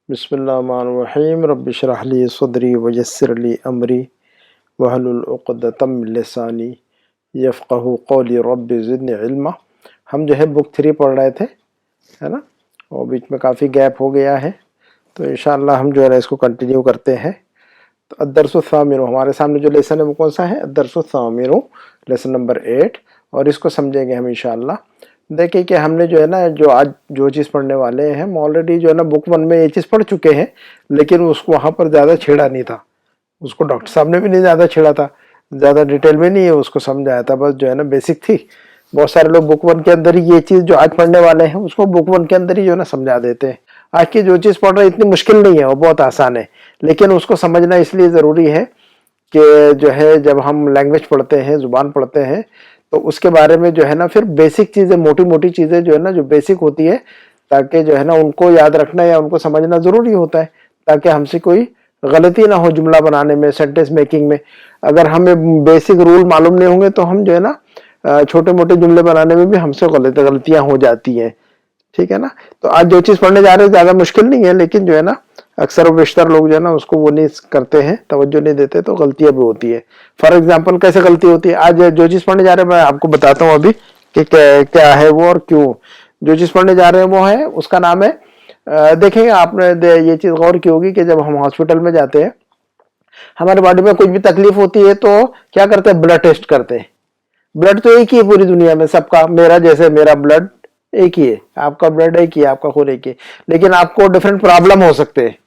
بسم اللہ الرحمن الرحیم رب اشرح لی صدری ویسر لی امری واحلل عقدۃ من لسانی یفقہوا قولی رب زدنی علما۔ ہم جو ہے بک 3 پڑھ رہے تھے، ہے نا، اور بیچ میں کافی گیپ ہو گیا ہے، تو انشاءاللہ ہم جو ہے اس کو کنٹینیو کرتے ہیں۔ تو الدرس الثامن، ہمارے سامنے جو لیسن ہے وہ کون سا ہے؟ الدرس الثامن، لیسن نمبر 8، اور اس کو سمجھیں گے ہم انشاءاللہ۔ دیکھیں کہ ہم نے جو ہے نا آج جو چیز پڑھنے والے ہیں، ہم آلریڈی جو ہے نا بک 1 میں یہ چیز پڑھ چکے ہیں، لیکن اس کو وہاں پر زیادہ چھیڑا نہیں تھا، اس کو ڈاکٹر صاحب نے بھی نہیں زیادہ چھیڑا تھا، زیادہ ڈیٹیل میں نہیں ہے اس کو سمجھایا تھا، بس جو ہے نا بیسک تھی۔ بہت سارے لوگ بک 1 کے اندر ہی یہ چیز جو آج پڑھنے والے ہیں اس کو بک 1 کے اندر ہی جو ہے نا سمجھا دیتے ہیں۔ آج کی جو چیز پڑھ رہے اتنی مشکل نہیں ہے، وہ بہت آسان ہے، لیکن اس کو سمجھنا اس لیے ضروری ہے کہ جو ہے جب ہم لینگویج پڑھتے ہیں، زبان پڑھتے ہیں، تو اس کے بارے میں جو ہے نا پھر بیسک چیزیں، موٹی موٹی چیزیں جو ہے نا جو بیسک ہوتی ہے، تاکہ جو ہے نا ان کو یاد رکھنا یا ان کو سمجھنا ضروری ہوتا ہے، تاکہ ہم سے کوئی غلطی نہ ہو جملہ بنانے میں، سینٹینس میکنگ میں۔ اگر ہمیں بیسک رول معلوم نہیں ہوں گے تو ہم جو ہے نا چھوٹے موٹے جملے بنانے میں بھی ہم سے غلطیاں ہو جاتی ہیں، ٹھیک ہے نا۔ تو آج جو چیز پڑھنے جا رہے ہیں زیادہ مشکل نہیں ہے، لیکن جو ہے نا اکثر و بیشتر لوگ جو ہے نا اس کو وہ نہیں کرتے ہیں، توجہ نہیں دیتے، تو غلطیاں بھی ہوتی ہے۔ فار ایگزامپل کیسے غلطی ہوتی ہے؟ آج جو چیز پڑھنے جا رہے ہیں میں آپ کو بتاتا ہوں ابھی کہ کیا ہے وہ اور کیوں۔ جو چیز پڑھنے جا رہے ہیں وہ ہے، اس کا نام ہے، دیکھیں گے آپ نے یہ چیز غور کی ہوگی کہ جب ہم ہاسپٹل میں جاتے ہیں، ہمارے باڈی میں کچھ بھی تکلیف ہوتی ہے تو کیا کرتے ہیں؟ بلڈ ٹیسٹ کرتے ہیں۔ بلڈ تو ایک ہی ہے پوری دنیا میں سب کا، میرا جیسے میرا بلڈ ایک ہی ہے، آپ کا بلڈ ایک ہی ہے، آپ کا خون ایک ہی ہے، لیکن آپ کو ڈفرینٹ پرابلم ہو سکتے ہیں،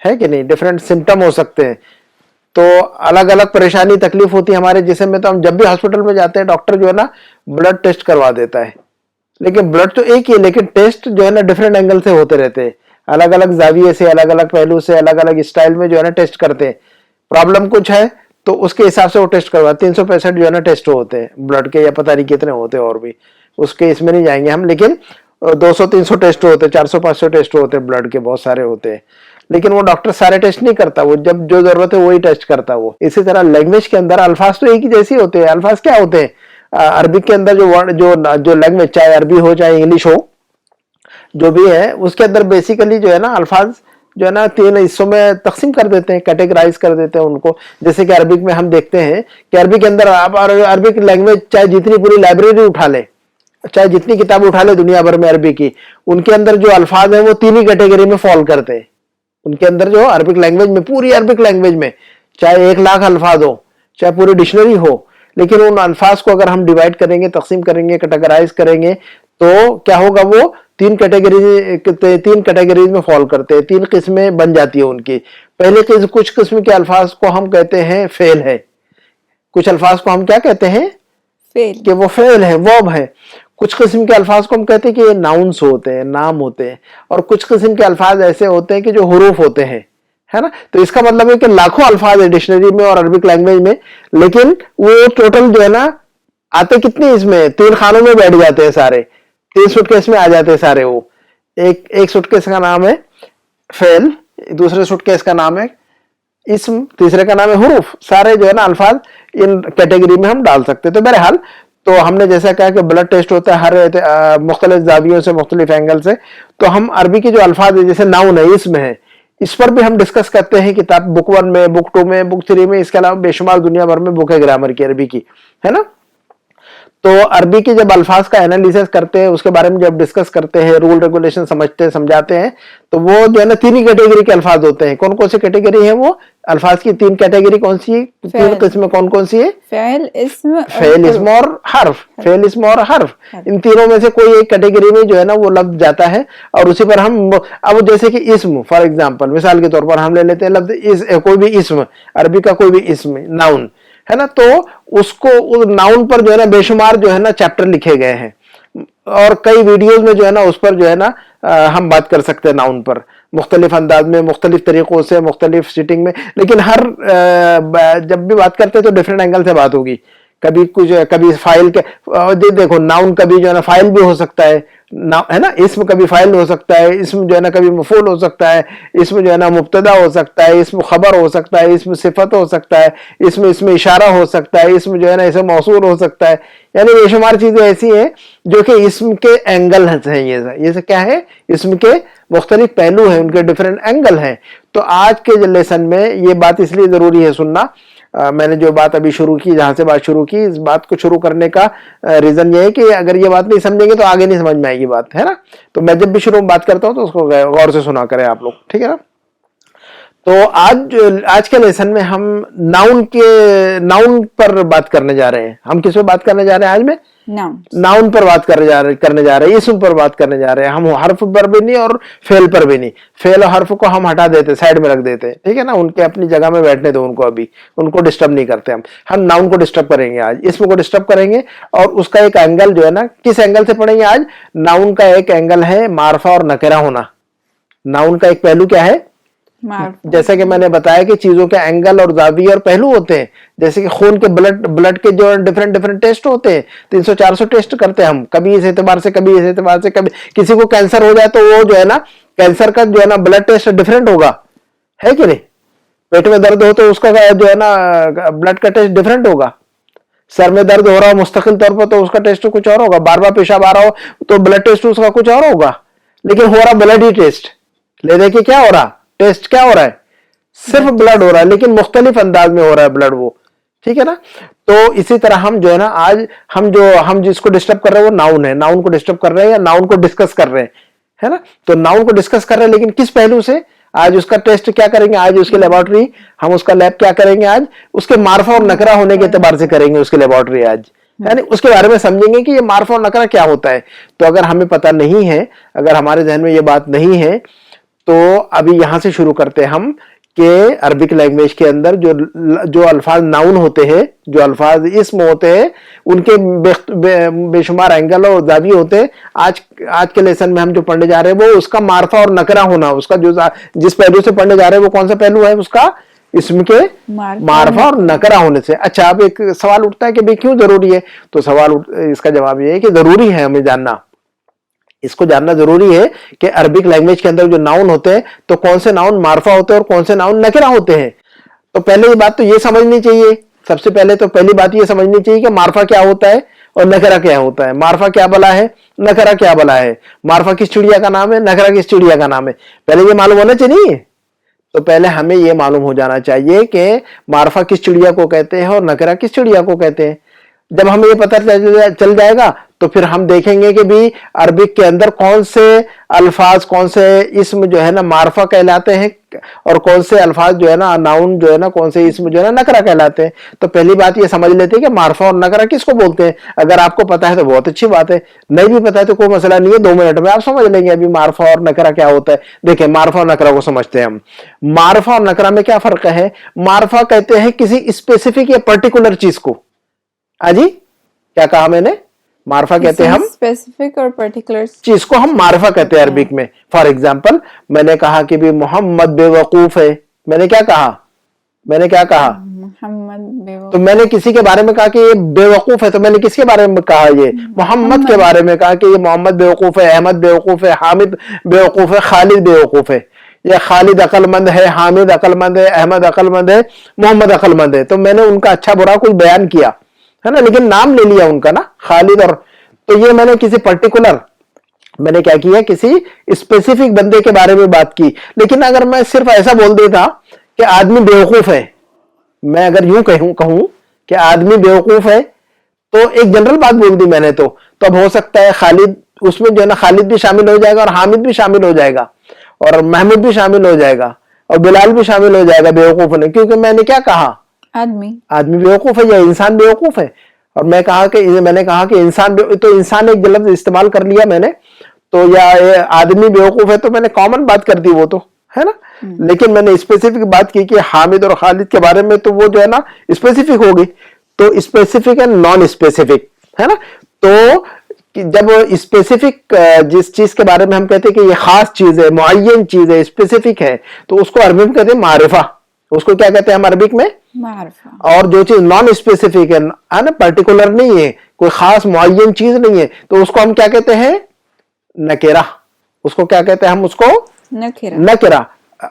ہے کہ نہیں؟ ڈفرینٹ سمٹم ہو سکتے ہیں، تو الگ الگ پریشانی تکلیف ہوتی ہے ہمارے جسم میں، تو ہم جب بھی ہاسپٹل میں جاتے ہیں ڈاکٹر جو ہے نا بلڈ ٹیسٹ کروا دیتا ہے، لیکن بلڈ تو ایک ہی ہے، لیکن ٹیسٹ جو ہے نا ڈفرینٹ اینگل سے ہوتے رہتے ہیں، الگ الگ زاویے سے، الگ الگ پہلو سے، الگ الگ اسٹائل میں جو ہے نا ٹیسٹ کرتے ہیں۔ پرابلم کچھ ہے تو اس کے حساب سے وہ ٹیسٹ کروا، 365 جو ہے نا ٹیسٹ ہوتے ہیں بلڈ کے، یا پتہ نہیں کتنے ہوتے ہیں، اور بھی اس کے اس میں نہیں جائیں گے ہم، لیکن 200-300 ٹیسٹ ہوتے ہیں، 400-500 ٹیسٹ ہوتے ہیں بلڈ کے، بہت سارے ہوتے ہیں، لیکن وہ ڈاکٹر سارے ٹیسٹ نہیں کرتا، وہ جب جو ضرورت ہے وہی ٹیسٹ کرتا وہ۔ اسی طرح لینگویج کے اندر الفاظ تو ایک ہی جیسے ہوتے ہیں۔ الفاظ کیا ہوتے ہیں؟ عربک کے اندر جو ورڈ جو لینگویج، چاہے عربی ہو چاہے انگلش ہو، جو بھی ہے اس کے اندر بیسیکلی جو ہے نا الفاظ جو ہے نا 3 حصوں میں تقسیم کر دیتے ہیں، کیٹیگرائز کر دیتے ہیں ان کو۔ جیسے کہ عربک میں ہم دیکھتے ہیں کہ عربی کے اندر آپ عربک لینگویج چاہے جتنی پوری لائبریری اٹھا لیں، چاہے جتنی کتاب اٹھا لے دنیا بھر میں عربی کی، ان کے اندر جو الفاظ ہیں وہ 3 ہی کیٹیگری میں فال کرتے ہیں۔ ان کے اندر جو عربک لینگویج میں، پوری عربک لینگویج میں چاہے 1,00,000 الفاظ ہو، چاہے پوری ڈکشنری ہو، لیکن ان الفاظ کو اگر ہم ڈیوائڈ کریں گے، تقسیم کریں گے، کیٹیگرائز کریں گے، تو کیا ہوگا؟ وہ 3 کیٹیگریز میں فال کرتے ہیں، 3 قسمیں بن جاتی ہیں ان کی۔ پہلی قسم، کچھ قسم کے الفاظ کو ہم کہتے ہیں فعل ہے، کچھ الفاظ کو ہم کیا کہتے ہیں؟ فعل، کہ وہ فعل ہے، ورب ہے۔ کچھ قسم کے الفاظ کو ہم کہتے ہیں کہ یہ ناؤنس ہوتے ہیں، نام ہوتے ہیں، اور کچھ قسم کے الفاظ ایسے ہوتے ہیں کہ جو حروف ہوتے ہیں، ہے نا۔ تو اس کا مطلب ہے کہ لاکھوں الفاظ ہیں ڈکشنری میں اور عربک لینگویج میں، لیکن وہ ٹوٹل جو ہے نا آتے کتنے اس میں 3 خانوں میں بیٹھ جاتے ہیں سارے، 3 سوٹ کیس میں آ جاتے ہیں سارے۔ وہ ایک سوٹ کیس کا نام ہے فعل، دوسرے سوٹ کیس کا نام ہے اسم، تیسرے کا نام ہے حروف۔ سارے جو ہے نا الفاظ ان کیٹیگری میں ہم ڈال سکتے ہیں۔ تو بہرحال، تو ہم نے جیسا کہا کہ بلڈ ٹیسٹ ہوتا ہے ہر مختلف زاویوں سے، مختلف اینگل سے، تو ہم عربی کے جو الفاظ ہیں جیسے ناؤن ہے، اسم ہے، اس پر بھی ہم ڈسکس کرتے ہیں کتاب بک 1 میں، بک 2 میں، بک 3 میں، اس کے علاوہ بے شمار دنیا بھر میں بک ہے گرامر کی عربی کی، ہے نا۔ تو عربی کی جب الفاظ کا انالیسس کرتے ہیں، اس کے بارے میں جب ڈسکس کرتے ہیں، رول ریگولیشن سمجھتے ہیں، سمجھاتے ہیں، تو وہ جو ہے نا 3 ہی کیٹیگری کے الفاظ ہوتے ہیں۔ کون کون سی کیٹیگری ہیں وہ؟ الفاظ کی 3 کیٹیگری کون سی ہے؟ 3 قسمیں کون کون سی ہے؟ فعل، اسم، فعل، اسم اور حرف۔ فعل، اسم اور حرف، ان تینوں میں سے کوئی ایک کیٹیگری میں جو ہے نا وہ لفظ جاتا ہے، اور اسی پر ہم اب جیسے کہ اسم، فار ایگزامپل، مثال کے طور پر ہم لے لیتے ہیں لفظ کوئی بھی اسم، عربی کا کوئی بھی اسم، ناؤن ہے نا، تو اس کو ناؤن پر جو ہے نا بے شمار جو ہے نا چیپٹر لکھے گئے ہیں، اور کئی ویڈیوز میں جو ہے نا اس پر جو ہے نا ہم بات کر سکتے ہیں ناؤن پر، مختلف انداز میں، مختلف طریقوں سے، مختلف سیٹنگ میں، لیکن ہر جب بھی بات کرتے ہیں تو ڈیفرنٹ اینگل سے بات ہوگی کبھی کچھ, کبھی فائل کے دیکھو ناؤن کبھی جو ہے نا فائل بھی ہو سکتا ہے نا, اسم کبھی فائل ہو سکتا ہے, اسم جو ہے نا کبھی مفعول ہو سکتا ہے, اسم جو ہے نا مبتدا ہو سکتا ہے, اسم خبر ہو سکتا ہے, اسم صفت ہو سکتا ہے, اسم اشارہ ہو سکتا ہے, اسم جو ہے نا اسم موصول ہو سکتا ہے. یعنی بے شمار چیزیں ایسی ہیں جو کہ اسم کے اینگل ہیں. یہ کیا ہے, اسم کے مختلف پہلو ہیں, ان کے ڈفرینٹ اینگل ہیں. تو آج کے لیسن میں یہ بات اس لیے ضروری ہے سننا, میں نے جو بات ابھی شروع کی, جہاں سے بات شروع کی, اس بات کو شروع کرنے کا ریزن یہ ہے کہ اگر یہ بات نہیں سمجھیں گے تو آگے نہیں سمجھ میں آئے گی بات, ہے نا. تو میں جب بھی شروع میں بات کرتا ہوں تو اس کو غور سے سنا کریں آپ لوگ, ٹھیک ہے نا. تو آج کے لیسن میں ہم ناؤن پر بات کرنے جا رہے ہیں. ہم کس پہ بات کرنے جا رہے ہیں آج میں؟ ناؤن پر بات کرنے جا رہے ہیں, اسم پر بات کرنے جا رہے ہیں. ہم حرف پر بھی نہیں اور فعل پر بھی نہیں. فعل اور حرف کو ہم ہٹا دیتے, سائڈ میں رکھ دیتے, ٹھیک ہے نا, ان کے اپنی جگہ میں بیٹھنے دو ان کو, ابھی ان کو ڈسٹرب نہیں کرتے. ہم ناؤن کو ڈسٹرب کریں گے آج, اسم کو ڈسٹرب کریں گے, اور اس کا ایک اینگل جو ہے نا, کس اینگل سے پڑھیں گے آج؟ ناؤن کا ایک اینگل ہے معرفہ اور نکرہ ہونا. ناؤن کا ایک پہلو کیا ہے؟ جیسا کہ میں نے بتایا کہ چیزوں کے اینگل اور زاویے اور پہلو ہوتے ہیں. جیسے کہ خون کے بلڈ کے جو ڈفرنٹ ٹیسٹ ہوتے ہیں, 300-400 ٹیسٹ کرتے ہیں ہم, کبھی اس اعتبار سے, کبھی اس اعتبار سے. کبھی کسی کو کینسر ہو جائے تو وہ جو ہے نا کینسر کا جو ہے نا بلڈ ٹیسٹ ڈفرنٹ ہوگا, ہے کہ نہیں. پیٹ میں درد ہو تو اس کا جو ہے نا بلڈ کا ٹیسٹ ڈفرنٹ ہوگا. سر میں درد ہو رہا ہو مستقل طور پر تو اس کا ٹیسٹ کچھ اور ہوگا. بار بار پیشاب آ رہا ہو تو بلڈ ٹیسٹ اس کا کچھ اور ہوگا. لیکن ہو رہا بلڈ ہی ٹیسٹ, لے دیکھیے کیا ہو رہا, ٹیسٹ کیا ہو رہا ہے, صرف بلڈ ہو رہا ہے, لیکن مختلف انداز میں ہو رہا ہے بلڈ وہ, ٹھیک ہے نا. تو اسی طرح ہم جو ہے نا آج ہم جس کو ڈسٹرب کر رہے ہیں وہ ناؤن ہے. ناؤن کو ڈسٹرب کر رہے ہیں یا ناؤن کو ڈسکس کر رہے ہیں, ہے نا. تو ناؤن کو ڈسکس کر رہے ہیں, لیکن کس پہلو سے؟ آج اس کا ٹیسٹ کیا کریں گے, آج اس کی لیبارٹری, ہم اس کا لیب کیا کریں گے آج, اس کے معرفہ اور نکرہ ہونے کے اعتبار سے کریں گے اس کی لیبارٹری آج, یعنی اس کے بارے میں سمجھیں گے کہ یہ معرفہ اور نکرہ کیا ہوتا ہے. تو اگر ہمیں پتہ نہیں ہے, اگر ہمارے ذہن میں یہ بات نہیں ہے, تو ابھی یہاں سے شروع کرتے ہم کہ عربک لینگویج کے اندر جو الفاظ ناؤن ہوتے ہیں, جو الفاظ اسم ہوتے ہیں, ان کے بے شمار اینگل اور زاویے ہوتے ہیں. آج کے لیسن میں ہم جو پڑھنے جا رہے ہیں وہ اس کا معرفہ اور نکرہ ہونا, اس کا جس پہلو سے پڑھنے جا رہے ہیں وہ کون سا پہلو ہے اس کا, اسم کے معرفہ اور نکرہ ہونے سے. اچھا, اب ایک سوال اٹھتا ہے کہ بھئی کیوں ضروری ہے؟ تو سوال اس کا جواب یہ ہے کہ ضروری ہے ہمیں جاننا, اس کو جاننا ضروری ہے کہ عربک لینگویج کے اندر جو ناؤن ہوتے ہیں تو کون سے ناؤن معرفہ ہوتے ہیں اور کون سے ناؤن نکرہ ہوتے ہیں. تو پہلے یہ بات تو یہ سمجھنی چاہیے, سب سے پہلے تو پہلی بات یہ سمجھنی چاہیے کہ معرفہ کیا ہوتا ہے اور نکرہ کیا ہوتا ہے. معرفہ کیا بلا ہے, نکرہ کیا بلا ہے. معرفہ کس چڑیا کا نام ہے, نکرہ کس چڑیا کا نام ہے, پہلے یہ معلوم ہونا چاہیے. تو پہلے ہمیں یہ معلوم ہو جانا چاہیے کہ معرفہ کس چڑیا کو کہتے ہیں اور نکرہ کس چڑیا کو کہتے ہیں. جب ہمیں یہ پتہ چل جائے گا تو پھر ہم دیکھیں گے کہ بھی عربک کے اندر کون سے الفاظ, کون سے اسم جو ہے نا معرفہ کہلاتے ہیں, اور کون سے الفاظ جو ہے نا ناؤن جو ہے نا, کون سے اسم جو ہے نا نکرہ کہلاتے ہیں. تو پہلی بات یہ سمجھ لیتے ہیں کہ معرفہ اور نکرہ کس کو بولتے ہیں. اگر آپ کو پتا ہے تو بہت اچھی بات ہے, نہیں بھی پتا ہے تو کوئی مسئلہ نہیں ہے, 2 منٹ میں آپ سمجھ لیں گے ابھی معرفہ اور نکرہ کیا ہوتا ہے. دیکھیں معرفہ اور نکرہ کو سمجھتے ہیں ہم. معرفہ اور نکرہ میں کیا فرق ہے؟ معرفہ کہتے ہیں کسی اسپیسیفک یا پرٹیکولر چیز کو. جی کیا کہا میں نے؟ معرفہ کہتے ہیں ہم اسپیسیفک اور پرٹیکولر چیز کو ہم معرفہ کہتے ہیں عربک میں. فار ایگزامپل میں نے کہا کہ بھی محمد بے وقوف ہے. میں نے کیا کہا؟ تو میں نے کسی کے بارے میں کہا کہ یہ بے وقوف ہے, تو میں نے کس کے بارے میں کہا؟ یہ محمد کے بارے میں کہا کہ یہ محمد بے وقوف ہے, احمد بے وقوف ہے, حامد بے وقوف ہے, خالد بے وقوف ہے. یہ خالد عقل مند ہے, حامد عقل مند ہے, احمد عقل مند ہے, محمد عقل مند ہے. تو میں نے ان کا اچھا برا کچھ بیان کیا ہے نا, لیکن نام لے لیا ان کا نا, خالد. اور تو یہ میں نے کسی پرٹیکولر, میں نے کیا کیا, کسی اسپیسیفک بندے کے بارے میں بات کی. لیکن اگر میں صرف ایسا بول دیتا کہ آدمی بیوقوف ہے, میں اگر یوں کہوں کہ آدمی بیوقوف ہے, تو ایک جنرل بات بول دی میں نے. تو اب ہو سکتا ہے خالد, اس میں جو ہے نا خالد بھی شامل ہو جائے گا, اور حامد بھی شامل ہو جائے گا, اور محمود بھی شامل ہو جائے گا, اور بلال بھی شامل ہو جائے گا بیوقوف نے, کیونکہ میں نے کیا کہا, آدمی بیوقوف ہے یا انسان بیوقوف ہے. اور میں نے کہا کہ انسان, تو انسان ایک لفظ استعمال کر لیا میں نے, تو یا آدمی بیوقوف ہے تو میں نے کامن بات کر دی, وہ تو ہے نا. لیکن میں نے اسپیسیفک بات کی کہ حامد اور خالد کے بارے میں, تو وہ جو ہے نا اسپیسیفک ہوگی. تو اسپیسیفک اینڈ نان اسپیسیفک ہے نا. تو جب اسپیسیفک جس چیز کے بارے میں ہم کہتے ہیں کہ یہ خاص چیز ہے, معین چیز ہے, اسپیسیفک ہے, تو اس کو عربی میں کہتے ہیں معرفہ. उसको क्या कहते हैं हम अरबिक में? मारिफा। और जो चीज नॉन स्पेसिफिक है ना, पर्टिकुलर नहीं है, कोई खास मुअय्यन चीज नहीं है, तो उसको हम क्या कहते हैं? नकेरा। उसको क्या कहते हैं हम? उसको नकेरा। नकेरा।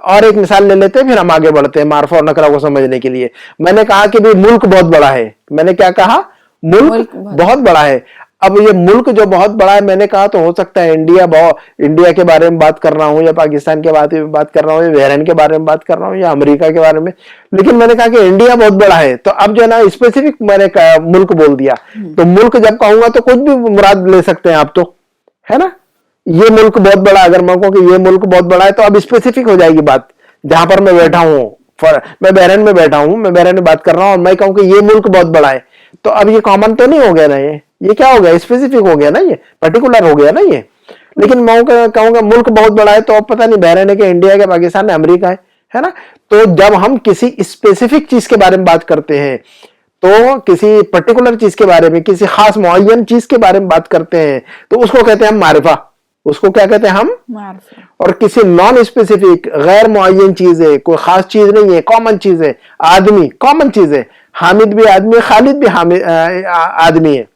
और एक मिसाल ले लेते हैं, फिर हम आगे बढ़ते हैं मारिफा और नकरा को समझने के लिए। मैंने कहा कि भाई मुल्क बहुत बड़ा है। मैंने क्या कहा? मुल्क बहुत बड़ा है। अब ये मुल्क जो बहुत बड़ा है, मैंने कहा तो हो सकता है इंडिया के बारे में बात कर रहा हूं, या पाकिस्तान के बारे में बात कर रहा हूं, या बहरीन के बारे में बात कर रहा हूं, या अमेरिका के बारे में, लेकिन मैंने कहा कि इंडिया बहुत बड़ा है, तो अब जो है ना स्पेसिफिक मैंने मुल्क बोल दिया। तो मुल्क जब कहूंगा तो कुछ भी मुराद ले सकते हैं आप, तो है ना, ये मुल्क बहुत बड़ा, अगर मैं कहूँ कि ये मुल्क बहुत बड़ा है तो अब स्पेसिफिक हो जाएगी बात। जहां पर मैं बैठा हूं, मैं बहरीन में बैठा हूं, मैं बहरीन में बात कर रहा हूं और मैं कहूँ कि ये मुल्क बहुत बड़ा है, तो अब ये कॉमन तो नहीं हो गया ना, ये क्या हो गया? स्पेसिफिक हो गया ना, ये पर्टिकुलर हो गया ना ये। लेकिन मैं कहूंगा मुल्क बहुत बड़ा है, तो अब पता नहीं बहरीन है कि इंडिया के, पाकिस्तान है, अमेरिका है ना। तो जब हम किसी स्पेसिफिक चीज के बारे में बात करते हैं, तो किसी पर्टिकुलर चीज के बारे में, किसी खास मुअय्यन चीज के बारे में बात करते हैं, तो उसको कहते हैं हम मारिफा। उसको क्या कहते हैं हम? मारिफा। और किसी नॉन स्पेसिफिक, गैर मुअय्यन चीज है, कोई खास चीज नहीं है, कॉमन चीज है, आदमी कॉमन चीज है, हामिद भी आदमी है, खालिद भी आदमी है,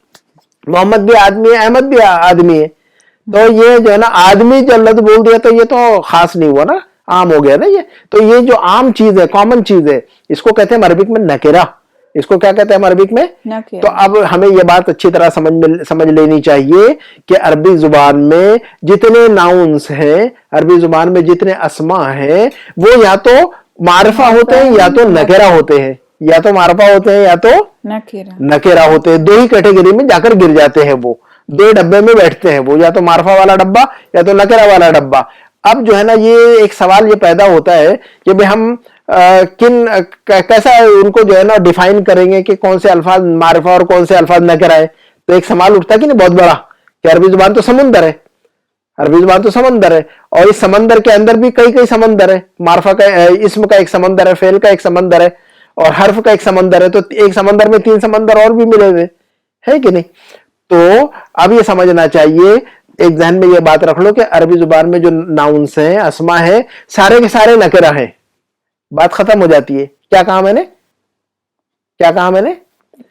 मोहम्मद भी आदमी है, अहमद भी आदमी है। तो ये जो है ना आदमी जो लफ्ज बोल दिया, तो ये तो खास नहीं हुआ ना, आम हो गया ना ये। तो ये जो आम चीज है, कॉमन चीज है, इसको कहते हैं अरबिक में नकेरा। इसको क्या कहते हैं हम अरबिक में? तो अब हमें यह बात अच्छी तरह समझ लेनी चाहिए कि अरबी जुबान में जितने नाउन्स हैं, अरबी जुबान में जितने अस्मा हैं, वो या तो मारिफा होते हैं या तो नकेरा होते हैं, या तो मारिफा होते हैं या तो नकेरा होते हैं। दो ही कैटेगरी में जाकर गिर जाते हैं, वो दो डब्बे में बैठते हैं, वो या तो मारिफा वाला डब्बा या तो नकेरा वाला डब्बा। अब जो है ना ये एक सवाल ये पैदा होता है कि भाई हम कैसा उनको जो है ना डिफाइन करेंगे कि कौन से अल्फाज मारिफा और कौन से अल्फाज नकेरा है। तो एक सवाल उठता है कि नहीं बहुत बड़ा, कि अरबी जुबान तो समुंदर है, अरबी जुबान तो समंदर है, और इस समंदर के अंदर भी कई कई समंदर है। मारिफा का, इस्म का एक समंदर है, फेल का एक समंदर है, और हर्फ का एक समंदर है। तो एक समंदर में 3 समंदर और भी मिले हुए है कि नहीं। तो अब ये समझना चाहिए, एक ध्यान में ये बात रख लो कि अरबी जुबान में जो नाउन्स हैं, अस्मा है, सारे के सारे नकेरा हैं। बात खत्म हो जाती है। क्या कहा मैंने?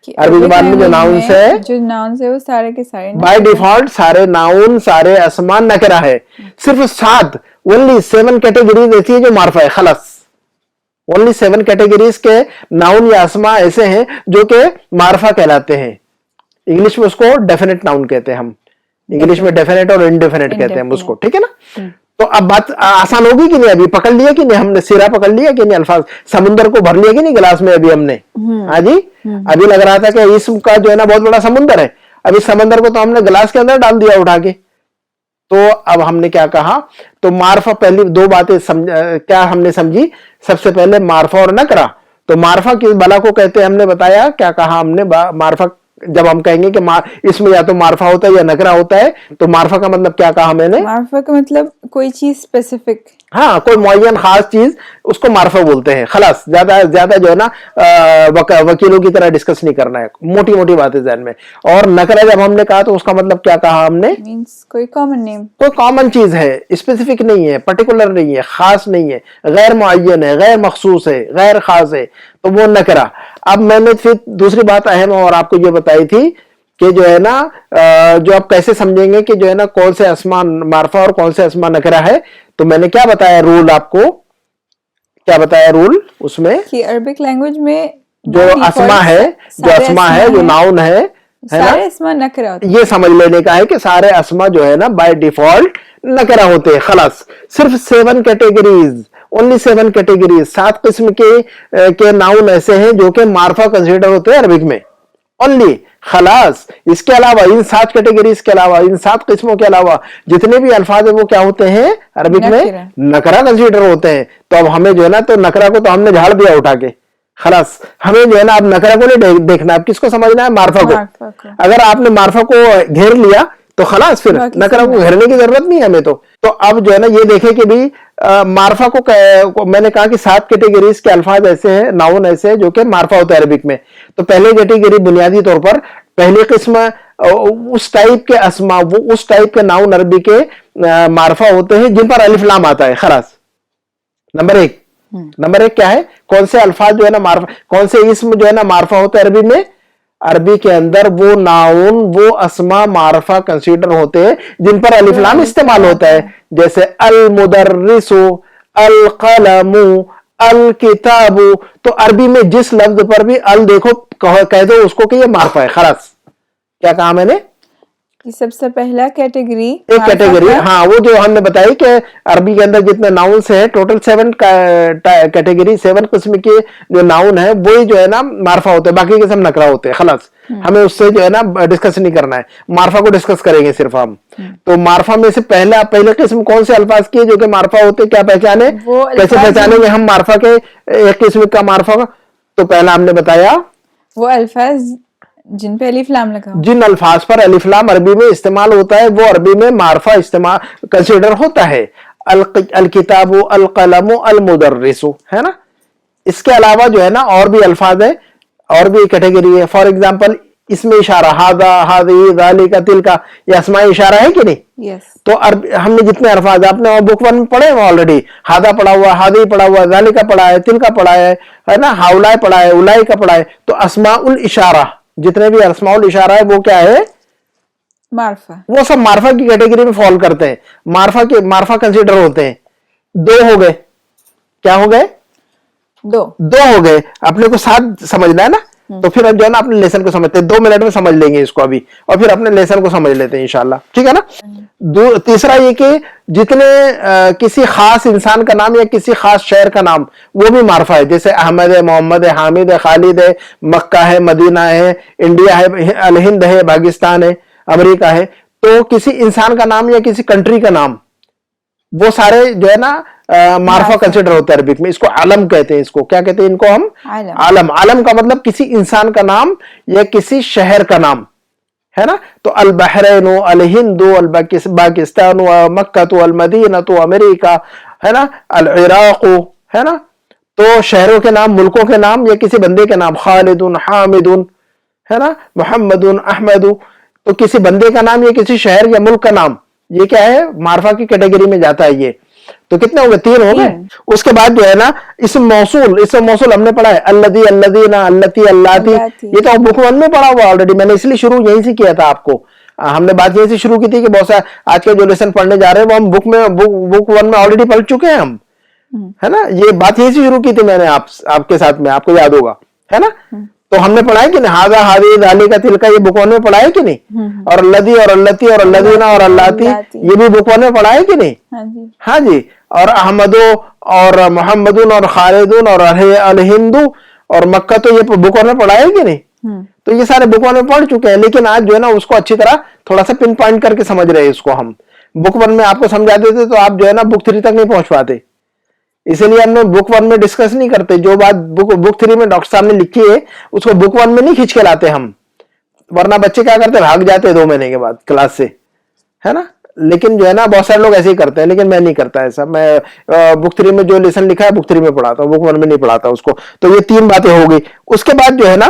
अरबी जुबान में जो नाउन्स है वो सारे के सारे बाय डिफॉल्ट सारे नाउन, सारे अस्मा नकेरा है। सिर्फ 7 ओनली 7 कैटेगरीज ऐसी है जो मारिफा है, खलास। ओनली 7 कैटेगरीज के नाउन या अस्मा ऐसे हैं जो कि मारिफा कहलाते हैं। इंग्लिश में उसको डेफिनेट नाउन कहते हैं हम, इंग्लिश में डेफिनेट और इनडेफिनेट कहते हैं हम उसको, ठीक है ना। तो अब बात आसान होगी कि नहीं? अभी पकड़ लिया कि नहीं हमने, सिरा पकड़ लिया कि नहीं, अल्फाज समुंदर को भर लिया कि नहीं गिलास में अभी हमने? हाँ जी। अभी लग रहा था कि इसम का जो है ना बहुत बड़ा समुंदर है, अभी समंदर को तो हमने गिलास के अंदर डाल दिया उठा के। तो अब हमने क्या कहा? तो मारिफा, पहली 2 बातें क्या हमने समझी? सबसे पहले मारिफा और नकरा। तो मारिफा किस बला को कहते हैं हमने बताया, क्या कहा हमने? मारिफा जब हम कहेंगे कि इसमें या तो मारिफा होता है या नकरा होता है, तो मारिफा का मतलब क्या कहा मैंने? मारिफा का मतलब कोई चीज स्पेसिफिक, हाँ, कोई मुअय्यन खास चीज, उसको मारिफा बोलते हैं। खलास, ज्यादा जो है ना वकीलों की तरह डिस्कस नहीं करना है, मोटी मोटी बातें ध्यान में। और नकरा जब हमने कहा तो उसका मतलब क्या कहा हमने? मींस कोई कॉमन नेम, कोई कॉमन चीज है, स्पेसिफिक नहीं है, पर्टिकुलर नहीं है, खास नहीं है, गैर मुअय्यन है, गैर मखसूस है, गैर खास है, तो वो नकरा। अब मैंने फिर दूसरी बात अहम और आपको ये बताई थी कि जो है ना जो आप कैसे समझेंगे कि जो है ना कौन से अस्मा मारिफा और कौन से अस्मा नकरा है। तो मैंने क्या बताया रूल, आपको क्या बताया रूल उसमें? कि अरबिक लैंग्वेज में जो अस्मा है, जो नाउन है सारे अस्मा नकरा होते हैं। ये समझ लेने का है कि सारे अस्मा जो है ना बाय डिफॉल्ट नकरा होते हैं। खलास, सिर्फ 7 कैटेगरीज, ओनली 7 कैटेगरीज, 7 किस्म के नाउन ऐसे हैं जो कि मारिफा कंसीडर होते हैं अरबिक में ओनली। खलास, इसके अलावा इन 7 कैटेगरीज के अलावा, इन 7 किस्मों के अलावा जितने भी अल्फाज है वो क्या होते हैं अरबिक में? नकरा कंसीडर होते हैं। तो अब हमें जो है ना, तो नकरा को तो हमने झाड़ दिया उठा के। खलास, हमें जो है ना अब नकरा को नहीं देखना, अब किसको समझना है? मारिफा को। अगर आपने मारिफा को घेर लिया तो खलास, फिर नकरा को घेरने की जरूरत नहीं है हमें। तो अब जो है ना ये देखें कि भी मारिफा को मैंने कहा कि 7 कैटेगरीज के अल्फाज ऐसे हैं, नाउन ऐसे हैं जो कि मारिफा होता है अरबिक में। तो पहले कैटेगरी बुनियादी तौर पर, पहली किस्म उस टाइप के अस्मा, वो उस टाइप के नाउन अरबी के मारिफा होते हैं जिन पर अलिफ लाम आता है। खलास, नंबर 1 नंबर एक क्या है, कौन से अल्फाज जो है ना मार्फा, कौन से इस्म जो है ना मार्फा होते हैं अरबी में, अरबी के अंदर वो नाउन वो अस्मा मार्फा कंसीडर होते हैं जिन पर अलिफ लाम इस्तेमाल होता है, जैसे अल मुदर्रिसु, अल कलमु, अल किताबु। तो अरबी में जिस लफ्ज पर भी अल देखो कह दो उसको कि ये मार्फा है, खलास। क्या कहा मैंने, सबसे पहला कैटेगरी, एक कैटेगरी, हाँ वो जो हमने बताई कि अरबी के अंदर जितने नाउन्स हैं टोटल 7 कैटेगरी, 7 किस्म के जो नाउन है वही जो है ना मार्फा होते हैं, बाकी के सब नकरा होते हैं, खलास। हमें उससे जो है ना डिस्कस नहीं करना है, मार्फा को डिस्कस करेंगे सिर्फ हम। तो मार्फा में से पहले किस्म कौन से अल्फाज की है जो कि मार्फा होते, क्या पहचाने, कैसे पहचानेंगे हम मार्फा के एक किस्म का मार्फा का? तो पहला हमने बताया वो अल्फाज जिन पे अलिफ लाम लगा, जिन अल्फाज पर अलिफ लाम अरबी में इस्तेमाल होता है वो अरबी में मार्फा इस्तेमाल कंसीडर होता है। अल किताबु, अल कलमु, अल मुदर्रिसु, है ना। इसके अलावा जो है ना और भी अल्फाज है, और भी कैटेगरी है। फॉर एग्जाम्पल इसमें इशारा, हादा, हादी, दालिका, तिलका, ये अस्माए इशारा है कि नहीं? yes. तो हमने जितने अल्फाज आपने बुक 1 में पढ़े हैं ऑलरेडी, हादा पढ़ा हुआ, हादी पढ़ा हुआ, दालिका पढ़ा है, तिलका पढ़ा है ना, हाउलाए पढ़ा है, उलाई का पढ़ा है। तो अस्माउल इशारा, जितने भी अस्माउल इशारा है वो क्या है, मार्फा, वो सब मार्फा की कैटेगरी में फॉल करते हैं, मार्फा कंसीडर होते हैं। 2 हो गए, क्या हो गए, 2 हो गए। अपने को 7 समझना है ना, तो फिर जो है ना अपने लेसन को समझते हैं, 2 मिनट में समझ लेंगे इसको अभी, और फिर अपने लेसन को समझ लेते हैं इंशाल्लाह, ठीक है ना। तीसरा ये कि जितने किसी खास इंसान का नाम या किसी खास शहर का नाम वो भी मार्फा है, जैसे अहमद है, मोहम्मद है, हामिद है, खालिद है, मक्का है, मदीना है, इंडिया है, अल हिंद है, पाकिस्तान है, अमेरिका है। तो किसी इंसान का नाम या किसी कंट्री का नाम वो सारे जो है ना मार्फा कंसिडर होता है अरबिक में। इसको आलम कहते हैं, इसको क्या कहते हैं, इनको हम आलम। आलम का मतलब किसी इंसान का नाम या किसी शहर का नाम, है ना। तो अल बहरैन, अल हिंद, अल पाकिस्तान, मक्का, अल मदीना, अमेरिका, है ना, अल इराक, है ना। तो शहरों के नाम, मुल्कों के नाम या किसी बंदे के नाम, खालिदुन, हामिदुन, है ना, मुहम्मदुन, अहमदु। तो किसी बंदे का नाम या किसी शहर या मुल्क का नाम, ये क्या है, मार्फा की कैटेगरी में जाता है ये। तो कितने हो गए, 3 हो गए। उसके बाद जो है ना इसम मौसूल हमने पढ़ा है, अल्लदी, अल्लदीना, अल्लती, अल्लाती। ये तो बुक 1 में पढ़ा हुआ ऑलरेडी, मैंने इसलिए शुरू यहीं से किया था आपको। हमने बात यहीं से शुरू की थी कि बहुत सारा आज के जो लेसन पढ़ने जा रहे हैं वो हम बुक 1 में ऑलरेडी पढ़ चुके हैं हम, है ना। ये बात यहीं से शुरू की थी मैंने आपके साथ में, आपको याद होगा, है ना। तो हमने पढ़ा है कि नहीं, हादा, हादी, दालिका, तिलका, ये बुक 1 में पढ़ा है कि नहीं। और अल्लदी और अल्लती और अल्लदीना और अल्लाती, ये भी बुक 1 में पढ़ा है कि नहीं। हाँ जी। और अहमदो और मोहम्मदुन और खालिदुन और अल हिंदू और मक्का, तो ये बुक 1 में पढ़ा है कि नहीं। तो ये सारे बुक 1 में पढ़ चुके हैं, लेकिन आज जो है ना उसको अच्छी तरह थोड़ा सा पिन पॉइंट करके समझ रहे हैं इसको हम। बुक 1 में आपको समझा देते तो आप जो है ना बुक 3 तक नहीं पहुंच पाते, इसीलिए हमने बुक 1 में डिस्कस नहीं करते। जो बात बुक 3 में डॉक्टर साहब ने लिखी है उसको बुक 1 में नहीं खींच के लाते हम, वरना बच्चे क्या करते, भाग जाते 2 महीने के बाद क्लास से, है ना। लेकिन जो है ना बहुत सारे लोग ऐसे ही करते हैं, लेकिन मैं नहीं करता ऐसा। मैं बुक 3 में जो लेसन लिखा है बुक 3 में पढ़ाता हूँ, बुक 1 में नहीं पढ़ाता उसको। तो ये 3 बातें हो गई। उसके बाद जो है ना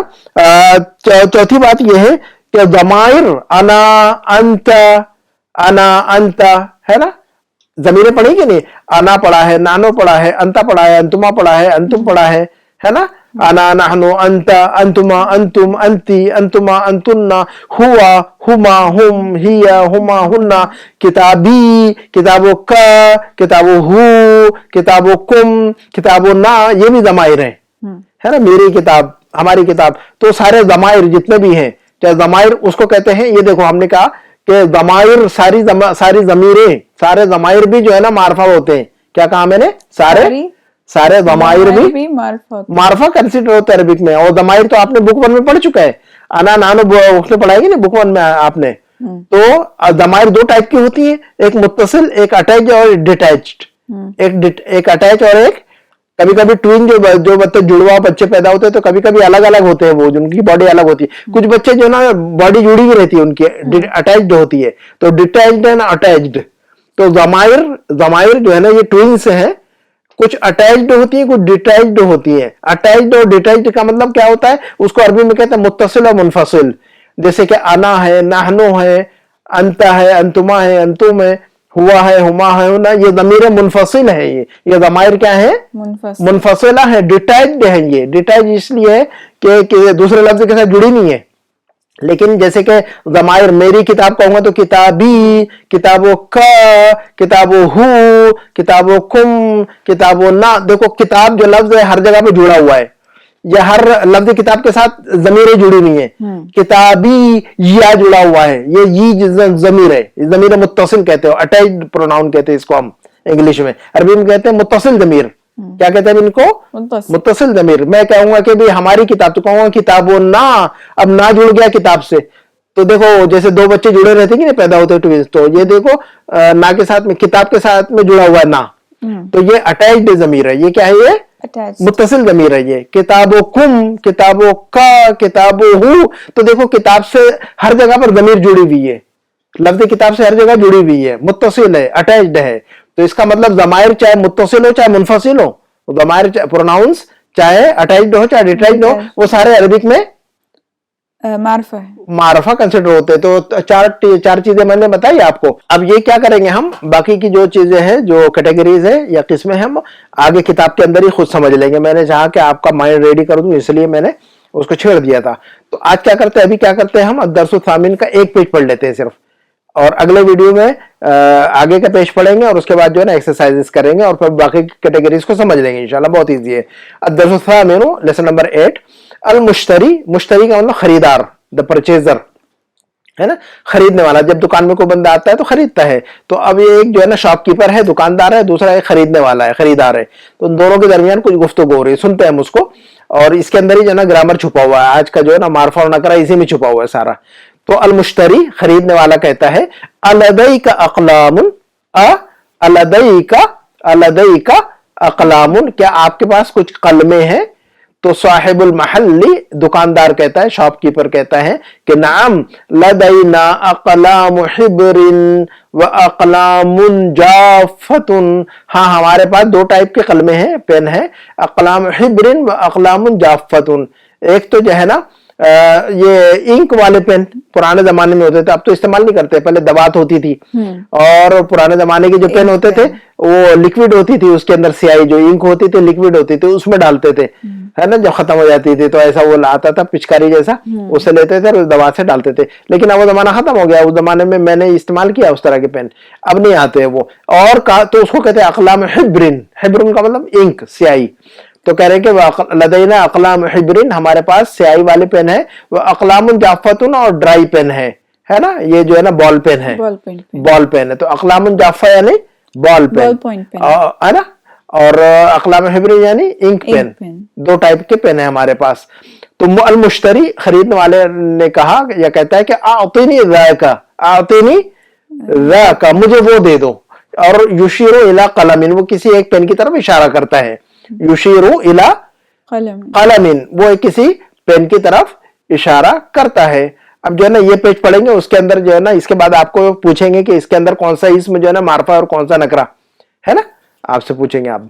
चौथी बात ये है कि ज़माइर अना, अंता, है ना, जमीरें पढ़ी कि नहीं। अना पढ़ा है, नानो पढ़ा है, अंता पढ़ा है, अंतुमा पढ़ा है, अंतुम पढ़ा है ना। अना, नहनु, अंता, अंतुमा, अंतुम, अंती, अंतुमा, अंतुन्ना, हुआ, हुमा, हुम, हिया, हुमा, हुन्ना, किताबी, किताबो का, किताबो हु, किताबो कुम, किताबो ना, ये भी जमाइर है ना। मेरी किताब, हमारी किताब। तो सारे जमाइर जितने भी हैं, चाहे जमाइर उसको कहते हैं, ये देखो हमने कहा कि जमाइर सारी जमीरें, सारे जमाइर भी जो है ना मार्फा होते हैं। क्या कहा मैंने, सारे जमाइर भी मार्फा कंसिडर होते हैं अरबिक में। और जमाइर तो आपने बुक 1 में पढ़ चुका है, अना, नानो उसने पढ़ा है कि नहीं बुक 1 में आपने। तो जमाइर 2 टाइप की होती है, एक मुत्तसिल, एक अटैच और डिटैच्ड। एक अटैच और एक कभी कभी ट्विन, जो बच्चे जुड़वा बच्चे पैदा होते हैं तो कभी कभी अलग अलग होते हैं, वो जिनकी बॉडी अलग होती है। कुछ बच्चे जो ना बॉडी जुड़ी हुई रहती है उनकी, अटैच्ड होती है। तो डिटैच्ड एंड अटैच्ड। तो जमाइर जो है ना ये ट्विन्स हैं, कुछ अटैच्ड होती है, कुछ डिटैच्ड होती है। अटैच्ड और डिटैच्ड का मतलब क्या होता है, उसको अरबी में कहते हैं मुत्तसिल और मुनफसिल। जैसे कि अना है, नाहनो है, अंता है, अंतुमा है, अंतुम है, हुआ है, हुमा है, हुना, ये ज़मीर मुनफसिल है। ये ज़माइर क्या है? मुनफसिला है, डिटैच्ड है। ये डिटैच इसलिए है कि दूसरे लफ्ज के साथ जुड़ी नहीं है। लेकिन जैसे कि ज़माइर मेरी किताब कहूंगा तो किताबी, किताबो का, किताबो हु, किताबो कुम, किताबो ना। देखो किताब जो लफ्ज है हर जगह पे जुड़ा हुआ है, या हर लफ्ज किताब के साथ जमीरें जुड़ी हुई हैं। किताबी या जुड़ा हुआ है, ये जमीर है, जमीर मुत्तसिल कहते हो, अटैच्ड प्रोनाउन कहते हैं इसको हम इंग्लिश में। अरबी में कहते हैं मुत्तसिल जमीर। क्या कहते हैं इनको? मुत्तसिल जमीर। मैं कहूंगा कि भाई हमारी किताब, तो कहूंगा किताबो ना। अब ना जुड़ गया किताब से, तो देखो जैसे दो बच्चे जुड़े रहते हैं कि नहीं, पैदा होते ट्विंस, तो ये देखो ना के साथ में, किताब के साथ में जुड़ा हुआ है ना, तो ये अटैच्ड जमीर है। ये क्या है? ये मुत्तसिल जमीर है। ये किताबो कुम, किताबो का, किताबो हु, तो देखो किताब से हर जगह पर जमीर जुड़ी हुई है, लफ्ज किताब से हर जगह जुड़ी हुई है, मुत्तसिल है, अटैच्ड है। तो इसका मतलब जमाइर चाहे मुत्तसिल हो चाहे मुनफसिल हो, जमाइर प्रोनाउंस चाहे अटैच्ड हो चाहे डिटैच्ड हो, वो सारे अरबिक में मारफा कंसिडर होते हैं। तो चार चीजें मैंने बताई आपको। अब ये क्या करेंगे हम, बाकी की जो चीजें हैं, जो कैटेगरीज है या किस्में हैं, हम आगे किताब के अंदर ही खुद समझ लेंगे। मैंने चाहा कि आपका माइंड रेडी कर दूं, इसलिए मैंने उसको छेड़ दिया था। तो आज क्या करते हैं, अभी क्या करते हैं, हम दर्सुल सामिन का एक पेज पढ़ लेते हैं सिर्फ, और अगले वीडियो में आगे का पेज पढ़ेंगे, और उसके बाद जो है ना एक्सरसाइजेस करेंगे, और फिर बाकी कैटेगरीज को समझ लेंगे इंशाल्लाह। बहुत इजी है। दर्सुल सामिन लेसन नंबर 8, अल मुश्तरी। मुश्तरी का मतलब खरीदार, द परचेजर, है ना, खरीदने वाला। जब दुकान में कोई बंदा आता है तो खरीदता है। तो अब ये एक जो है ना शॉपकीपर है, दुकानदार है, दूसरा एक खरीदने वाला है, खरीदार है। तो दोनों के दरमियान कुछ गुफ्तगू हो रही है, सुनते हैं हम उसको। और इसके अंदर ही जो है ना ग्रामर छुपा हुआ है, आज का जो है ना मारफा और नकरा इसी में छुपा हुआ है सारा। तो अल मुश्तरी खरीदने वाला कहता है, अलदई का अकलामुन, अलदई का अकलामुन, क्या आपके पास कुछ कलमे हैं? तो साहिबुल महल्ली दुकानदार कहता है, शॉपकीपर कहता है कि नाम लदैना अक़लाम हिब्रिन व अक़लामुन जाफ़तुन। हाँ, हमारे पास दो टाइप के कलमे हैं, पेन है, अक़लाम हिब्रिन व अक़लामुन जाफ़तुन। एक तो जो है ना ये इंक वाले पेन पुराने जमाने में होते थे, अब तो इस्तेमाल नहीं करते, पहले दबात होती थी। और पुराने जमाने के जो पेन होते थे वो लिक्विड होती थी, उसके अंदर स्याही जो इंक होती थी लिक्विड होती थी, उसमें डालते थे, है ना, जब खत्म हो जाती थी तो ऐसा वो आता था पिचकारी जैसा, उससे लेते थे और दवा से डालते थे। लेकिन अब वो जमाना खत्म हो गया। उस जमाने में मैंने इस्तेमाल किया उस तरह के पेन, अब नहीं आते वो। और तो उसको कहते हैं अक़लाम हिब्रिन। हिब्रिन का मतलब इंक, स्याही। तो कह रहे हैं कि लदैना अक़लाम हिब्रिन, हमारे पास स्याही वाले पेन है, वो अक़लामुन जाफ़तुन, और ड्राई पेन है ना, ये जो है ना बॉल पेन है, बॉल पेन है। तो अक़लामुन जाफ़ा यानी बॉल पेन, है ना, और अक़लाम हिब्रिन यानी इंक पेन। दो टाइप के पेन है हमारे पास। तो अल मुश्तरी खरीदने वाले ने कहा या कहता है कि आतिनी ज़ाका, मुझे वो दे दो। और युशीरु इला कलमिन, वो किसी एक पेन की तरफ इशारा करता है। युशीरु इला कलमिन, वो किसी पेन की तरफ इशारा करता है। अब जो है ना ये पेज पढ़ेंगे, उसके अंदर जो है ना, इसके बाद आपको पूछेंगे कि इसके अंदर कौन सा इसमें जो है ना मारफा और कौन सा नकरा है ना, आपसे पूछेंगे आप।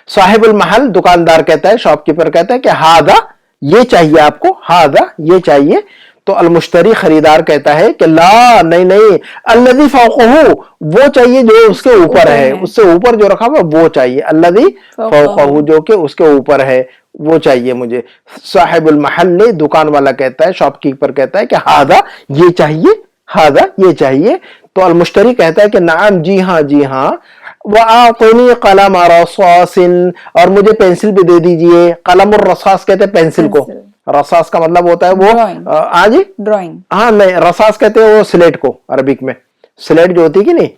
साहिबुल महल दुकानदार कहता है, शॉपकीपर कहता है कि हादा ये चाहिए आपको, हादा ये चाहिए। तो अल मुश्तरी खरीदार कहता है कि ला, नहीं, अल्लज़ी फ़ौक़हू, वो चाहिए जो उसके ऊपर है, उससे ऊपर जो रखा हुआ वो चाहिए। अल्लज़ी फ़ौक़हू, जो कि उसके ऊपर है, वो चाहिए मुझे। साहिबुल महल दुकान वाला कहता है, शॉपकीपर कहता है कि हादा ये चाहिए, हादा ये चाहिए। तो अल मुश्तरी कहता है कि नाम, जी हाँ, वआतिनी कलम रसासिन, और मुझे पेंसिल भी दे दीजिए। कलम और रसास कहते हैं पेंसिल को, रसास का मतलब होता है वो आज ड्राइंग, हाँ नहीं, रसास कहते हैं वो स्लेट को, अरबिक में स्लेट जो होती है कि नहीं,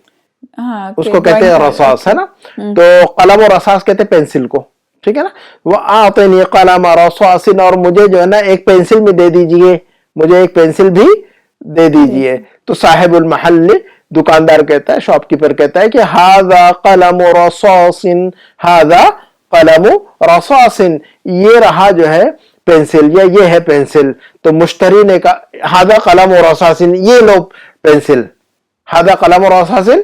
हाँ, उसको कहते हैं रसास, है ना। तो कलम और रसास कहते हैं पेंसिल को, ठीक है ना। वो आतिनी कलम रसासिन, और मुझे जो है ना एक पेंसिल भी दे दीजिए, मुझे एक पेंसिल भी दे दीजिए। तो साहिबुल महल दुकानदार कहता है, शॉपकीपर कहता है कि हाजा कलम रसासिन, हाजा कलम रसासिन, ये रहा जो है पेंसिल, या ये है पेंसिल। तो मुश्तरी ने कहा हादा कलम और रसासिन, ये लो पेंसिल, हादा कलम और रसासिन,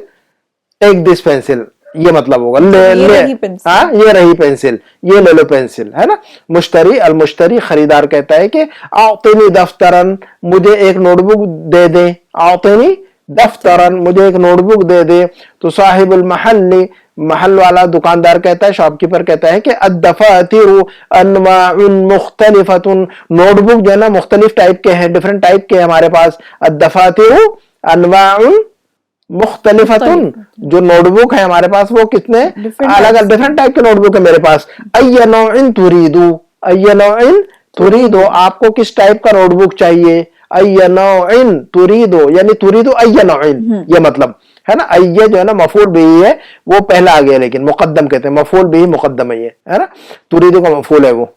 टेक दिस पेंसिल, ये मतलब होगा ले, हाँ ये रही पेंसिल, ये ले लो पेंसिल, है ना। मुश्तरी अल मुश्तरी खरीदार कहता है कि आतिनी दफ्तरन, मुझे एक नोटबुक दे दें। आतिनी दफ्तरन, मुझे एक नोटबुक दे दे। तो साहिबुल महल्ली, महल वाला दुकानदार कहता है, शॉपकीपर कहता है कि अद्दफातिरु अन्वाउन मुख्तलिफतुन, नोटबुक जो है ना मुख्तलिफ टाइप के हैं, डिफरेंट टाइप के हमारे पास। अद्दफातिरु अन्वाउन मुख्तलिफतुन, जो नोटबुक है हमारे पास वो कितने अलग अलग डिफरेंट टाइप के नोटबुक है मेरे पास। अय्य नौइन तुरीदु, अय्य नौइन तुरीदु, आपको किस टाइप का नोटबुक चाहिए। अय्य नौइन तुरीदु, यानी तुरीदु अय्य नौइन, ये मतलब है ना। अय्य जो है ना मफूल बिही है, वो पहला आ गया, लेकिन मुकद्दम कहते हैं, मफूल बिही मुकद्दम है ना। तुरीदु का मफूल है वो।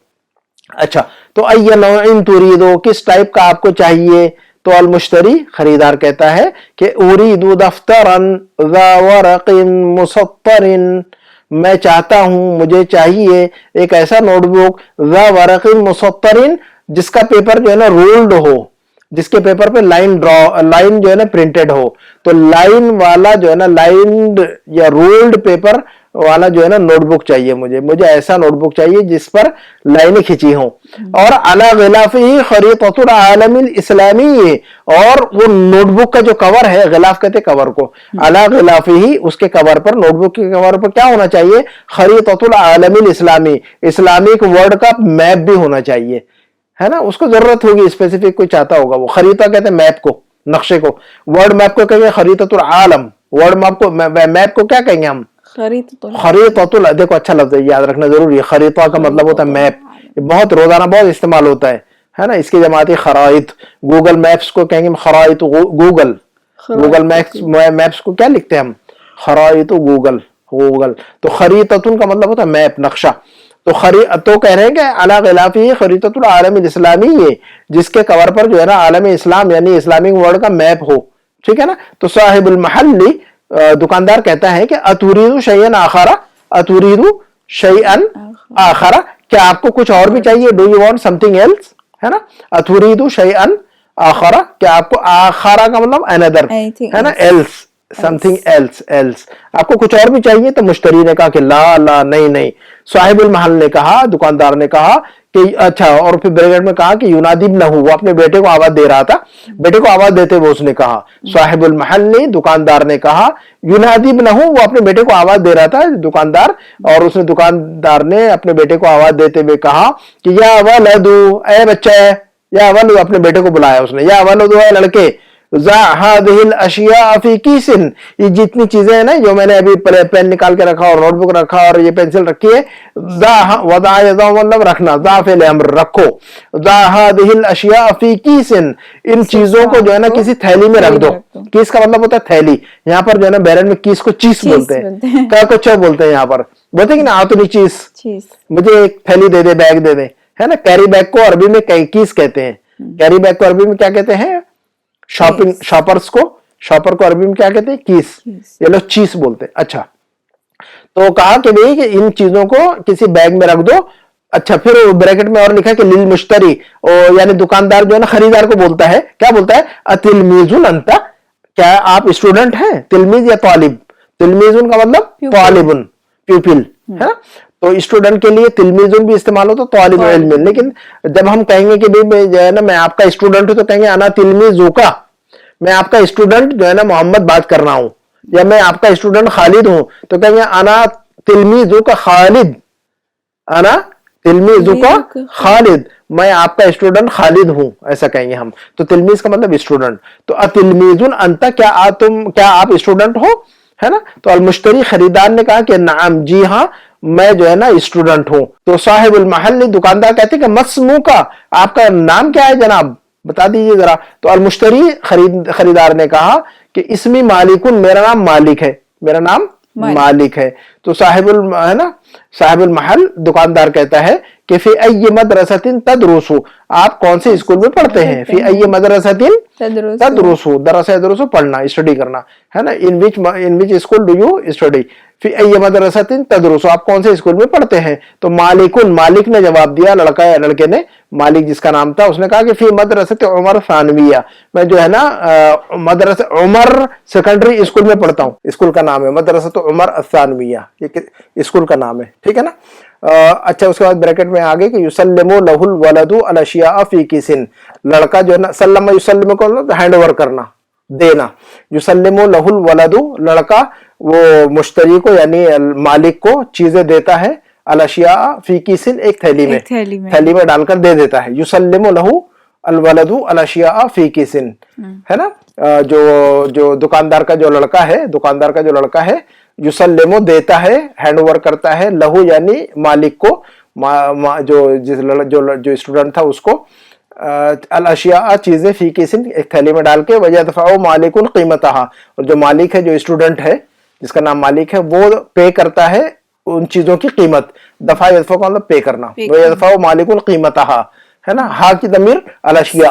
अच्छा, तो अय्य नौइन तुरीदु, किस टाइप का आपको चाहिए। तो अल मुश्तरी, खरीदार कहता है कि उरीदु दफ्तरन ज़ा वरक़िन मुसत्तरिन, मैं चाहता हूं, मुझे चाहिए एक ऐसा नोटबुक ज़ा वरक़िन मुसत्तरिन, जिसका पेपर जो है ना रूल्ड हो, जिसके पेपर पे लाइन जो है ना प्रिंटेड हो। तो लाइन वाला जो है ना, लाइन्ड या रूल्ड पेपर वाला जो है ना नोटबुक चाहिए मुझे ऐसा नोटबुक चाहिए जिस पर लाइनें खिंची हों। और अला गिलाफी खरीततुल आलमिल इस्लामी, और वो नोटबुक का जो कवर है, गिलाफ कहते हैं कवर को, अला गिलाफी, उसके कवर पर, नोटबुक के कवर पर क्या होना चाहिए। खरीततुल आलमिल इस्लामी, इस्लामिक वर्ल्ड का मैप भी होना चाहिए, है ना। उसको जरूरत होगी, स्पेसिफिक कोई चाहता होगा वो। खरीता कहते हैं मैप को, नक्शे को। वर्ल्ड मैप को कहेंगे खरीततुल आलम, वर्ल्ड मैप को क्या कहेंगे हम, खरीततुल। देखो अच्छा लफ्ज है, याद रखना जरूरी है। खरीता का मतलब होता है मैप, ये बहुत रोजाना बहुत इस्तेमाल होता है ना। इसकी जमाती खराइत। गूगल मैप्स को कहेंगे खराइत गूगल मैप्स को क्या लिखते हैं हम, खराइत गूगल। तो खरीततुन का मतलब होता है मैप, नक्शा। तो कह रहे हैं कि अला गिलाफी खरीततुल आलमिल इस्लामी, ये जिसके कवर पर जो है ना आलम इस्लाम यानी इस्लामिक वर्ल्ड का मैप हो, ठीक है ना। तो साहिबुल महल्ली, दुकानदार कहता है कि अतुरीदु शैअन आखरा, अतुरीदु शैअन आखरा, क्या आपको कुछ और भी चाहिए। Do you want something else, है ना। अतुरीदु शैअन आखरा, क्या आपको, आखरा का मतलब अनदर, है ना, एल्स, समथिंग एल्स, आपको कुछ और भी चाहिए। तो मुश्तरी ने कहा कि ला नहीं। साहिबुल महल ने कहा, दुकानदार ने कहा कि अच्छा, और फिर ब्रैकेट में कहा कि युनादिब न हो, वो अपने बेटे को आवाज दे रहा था, बेटे को आवाज देते हुए उसने कहा, साहिबुल महल ने, दुकानदार ने कहा, युनादिब न हो, वो अपने बेटे को आवाज दे रहा था दुकानदार, और उसने दुकानदार ने अपने बेटे को आवाज देते हुए कहा कि या वलदू, ऐ बच्चा है, या वलदू, अपने बेटे को बुलाया उसने, या वलदू, ऐ लड़के, ज़ाहादिल अशिया फी कीसिन, ये जितनी चीजें हैं ना, जो मैंने अभी पेन निकाल के रखा और नोटबुक रखा और ये पेंसिल रखी है, मतलब रखना, ज़ाफिल अम्र, रखो। ज़ाहादिल अशिया फी कीसिन, इन चीजों को जो है ना किसी थैली में रख दो। कीस का मतलब होता है थैली, यहाँ पर जो है ना बैरन में कीस को चीस बोलते हैं, क्या को च बोलते हैं, यहाँ पर बोलते हैं कि ना आ तो नहीं चीस, मुझे एक थैली दे दे, बैग दे दे, है ना। कैरी बैग को अरबी में कीस कहते हैं, कैरी बैग को अरबी में क्या कहते हैं, शॉपर को अरबी में क्या कहते हैं, कीस, ये लोग चीज बोलते हैं। अच्छा, तो कहा कि भाई कि इन चीजों को किसी बैग में रख दो। अच्छा, फिर ब्रैकेट में और लिखा कि लिल मुश्तरी, यानी दुकानदार जो है ना खरीदार को बोलता है, क्या बोलता है, अतिलमीजुन अंता, क्या आप स्टूडेंट हैं। तिलमीज या तालिब, तिलमीजुन का मतलब तालिबुन, प्यूपिल, है ना। तो स्टूडेंट के लिए तिलमीजुन भी इस्तेमाल होता है, तालिब इल्म। लेकिन जब हम कहेंगे कि भाई जो है ना मैं आपका स्टूडेंट हूं, तो कहेंगे अना तिलमीजुका, मैं आपका स्टूडेंट जो है ना मोहम्मद बात कर रहा हूं, या मैं आपका स्टूडेंट खालिद हूं, तो कहेंगे अना तिलमीजुका खालिद, अना तिलमीजुका खालिद, मैं आपका स्टूडेंट खालिद हूं, ऐसा कहेंगे हम। तो तिलमीज का मतलब स्टूडेंट। तो अतिलमीजुन अंता, क्या आप स्टूडेंट हो, है ना। तो अल मुश्तरी, खरीदार ने कहा कि नाम, जी हाँ, मैं जो है ना स्टूडेंट हूं। तो साहिबुल महल ने, दुकानदार कहते कि मस्मू का, आपका नाम क्या है जनाब, बता दीजिए जरा। तो अल मुश्तरी, खरीदार ने कहा कि इसमी मालिकुन, मेरा नाम मालिक है, मेरा नाम मालिक है। तो साहिबुल महल, दुकानदार कहता है कि फी अय्य मदरसतिन तदरुसु, आप कौन से स्कूल में पढ़ते हैं। फी अय्य मदरसतिन तदरुसु, दरसा यदरुसु, पढ़ना, स्टडी करना, है ना। In which school do you study. फी अय्य मदरसतिन तदरुसु, आप कौन से स्कूल में पढ़ते हैं। तो मालिकुन, मालिक ने जवाब दिया, लड़के ने, मालिक जिसका नाम था, उसने कहा कि फी मदरसत उमर सानविया, मैं जो है ना मदरसा उमर सेकेंडरी स्कूल में पढ़ता हूँ। स्कूल का नाम है मदरसत उमर सानविया, ये स्कूल का नाम है, ठीक है ना। अच्छा, उसके बाद ब्रैकेट में आगे कि युसल्लिमु लहुल वलदु अल अशिया फी किसिन, लड़का जो है ना, सल्लम युसल्लिमु को हैंड ओवर करना, देना। युसल्लिमु लहुल वलदु, लड़का वो मुश्तरी को यानी मालिक को चीजें देता है, अलशिया फी किसिन, एक थैली में डालकर दे देता है। युसल्लिमु लहु अल वलदु अलशिया फी किसिन, है ना। जो दुकानदार का जो लड़का है, युसल्लिमु देता है, हैंड ओवर करता है, लहू यानी मालिक को, जो स्टूडेंट था उसको, अल अशिया चीजें फी किसिन, एक थैली में डाल के, वयदफउ मालिकुन कीमतहा, और जो मालिक है, जो स्टूडेंट है जिसका नाम मालिक है, वो पे करता है उन चीजों की कीमत। दफा यदफा का मतलब पे करना, वयदफउ मालिकुन कीमतहा, है ना। हा की दमीर अलशिया,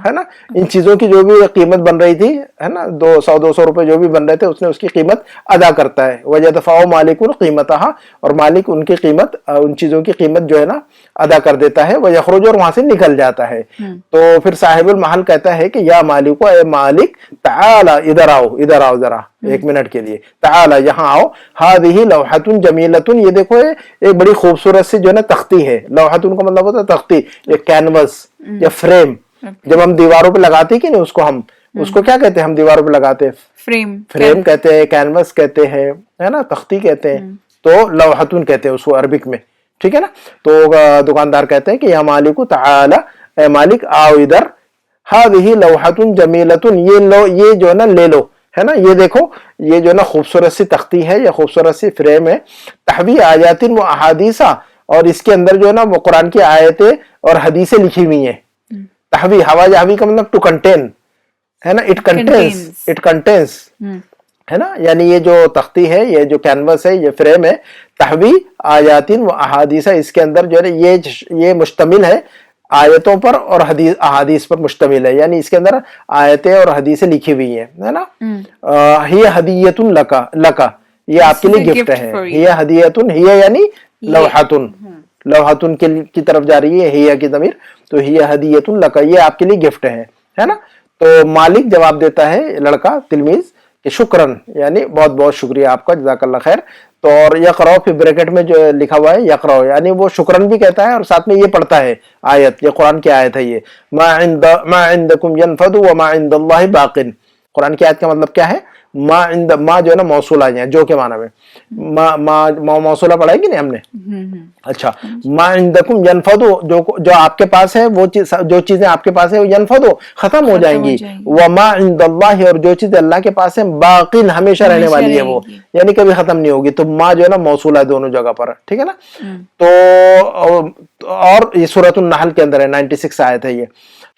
है ना। इन चीजों की जो भी कीमत बन रही थी, है ना, 200 रुपए जो भी बन रहे थे, उसने उसकी कीमत अदा करता है। वयदफउ मालिकुन कीमतहा, और मालिक उनकी कीमत, उन चीजों की कीमत जो है ना अदा कर देता है। वयखरुज, और वहां से निकल जाता है। तो फिर साहिबुल महल कहता है कि या मालिको, ए मालिक, ताला, इधर आओ जरा, एक मिनट के लिए, ताला, यहाँ आओ। हादिही लौहतुन जमीलतुन, ये देखो एक बड़ी खूबसूरत सी जो है ना तख्ती है। लौहतुन का मतलब होता है तख्ती, एक कैनवस या फ्रेम, जब हम दीवारों पे लगाते हैं कि नहीं, उसको क्या कहते हैं, हम दीवारों पे लगाते हैं, फ्रेम कहते हैं, कैनवस कहते हैं, है ना, तख्ती कहते हैं। तो लौहतुन कहते हैं उसको अरबिक में, ठीक है ना। तो दुकानदार कहते हैं कि या मालिकु ताला, ए मालिक आओ इधर। हादिही लौहतुन जमीलतुन, ये जो है ना ले लो, है ना। ये देखो, ये जो है ना खूबसूरत सी तख्ती है, या खूबसूरत सी फ्रेम है। तहवी आयातिन व अहादीसा, और इसके अंदर जो है ना वो कुरान की आयतें और हदीसें लिखी हुई हैं। तहवी, हवा जहवी का मतलब टू कंटेन, है ना, इट कंटेन्स, है ना। यानी ये जो तख्ती है, ये जो कैनवस है, ये फ्रेम है, तहवी आयातिन व अहादीसा, इसके अंदर जो है ये मुश्तमिल है आयतों पर और अहादीस पर मुश्तमिल है, यानी इसके अंदर आयतें और हदीसें लिखी हुई हैं, है ना। हिय हदीयतुन लका, ये आपके लिए गिफ्ट है। हिय हदीयतुन, हिय यानी लौहतुन की तरफ जा रही है हिय की ज़मीर, तो हिय हदीयतुन लका, ये आपके लिए गिफ्ट है ना। तो मालिक जवाब देता है, लड़का तिलमीज, कि शुक्रन, यानी बहुत बहुत शुक्रिया आपका, जज़ाकल्लाह खैर। तो और यक़राउ, फिर ब्रैकेट में जो लिखा हुआ है यक़राउ, यानी वो शुक्रन भी कहता है और साथ में ये पढ़ता है आयत, ये कुरान की आयत है। ये मा इंदकुम यनफदु व मा इंदल्लाहि बाक़िन, कुरान की आयत का मतलब क्या है। मा जो है ना मौसूला है, जो के माना में मौसूला पढ़ा है कि नहीं हमने। अच्छा, मा इंदकुम यनफदु, जो आपके पास है, वो चीज, जो चीजें आपके पास है वो यनफदु, खत्म हो जाएंगी। व मा इंदल्लाहि, और जो चीज अल्लाह के पास है, बाक़िन, हमेशा रहने वाली है वो, यानी कभी खत्म नहीं होगी। तो मा जो है ना मौसूला है दोनों जगह पर, ठीक है ना। तो और ये सूरह अन-नहल के अंदर है, 96 आयत है ये,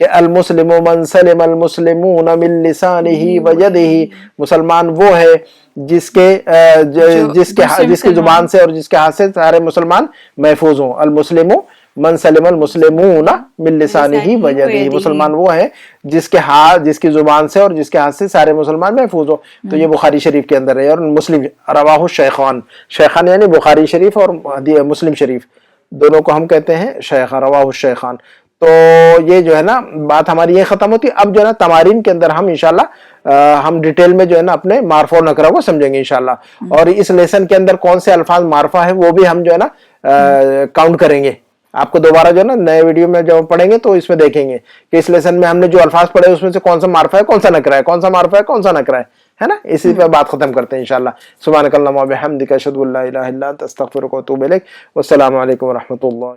कि अल मुस्लिमु मन सलिमल मुस्लिमून मिन लिसानिही व यदिही, मुसलमान वो है जिसकी जुबान से और जिसके हाथ से सारे मुसलमान महफूज हों। अल मुस्लिमु मन सलिमल मुस्लिमून मिन लिसानिही व यदिही, मुसलमान वो है जिसकी जुबान से और जिसके हाथ से सारे मुसलमान महफूज हो। तो ये बुखारी शरीफ के अंदर है। और मुस्लिम, रवाहु शेखान, शेखान यानी बुखारी शरीफ और मुस्लिम शरीफ, दोनों को हम कहते हैं शेखा, रवाहु शेखान। तो ये जो है ना बात हमारी ये खत्म होती है। अब जो है ना तमारीन के अंदर हम इंशाल्लाह हम डिटेल में जो है ना अपने मारफा और नकरा को समझेंगे इंशाल्लाह। और इस लेसन के अंदर कौन से अल्फाज मारफा है वो भी हम जो है ना काउंट करेंगे। आपको दोबारा जो है ना नए वीडियो में जब पढ़ेंगे तो इसमें देखेंगे कि इस लेसन में हमने जो अल्फाज पढ़े उसमें से कौन सा मारफा है, कौन सा नकरा है, कौन सा मारफा है, कौन सा नकरा है ना। इसी पे बात खत्म करते हैं इंशाल्लाह। सुब्हानकल्लाहुम्मा व बिहम्दिका अशहदु अल्ला इलाहा इल्ला अंता अस्तगफिरुका व अतूबु इलैक। वस्सलामु अलैकुम व रहमतुल्लाह।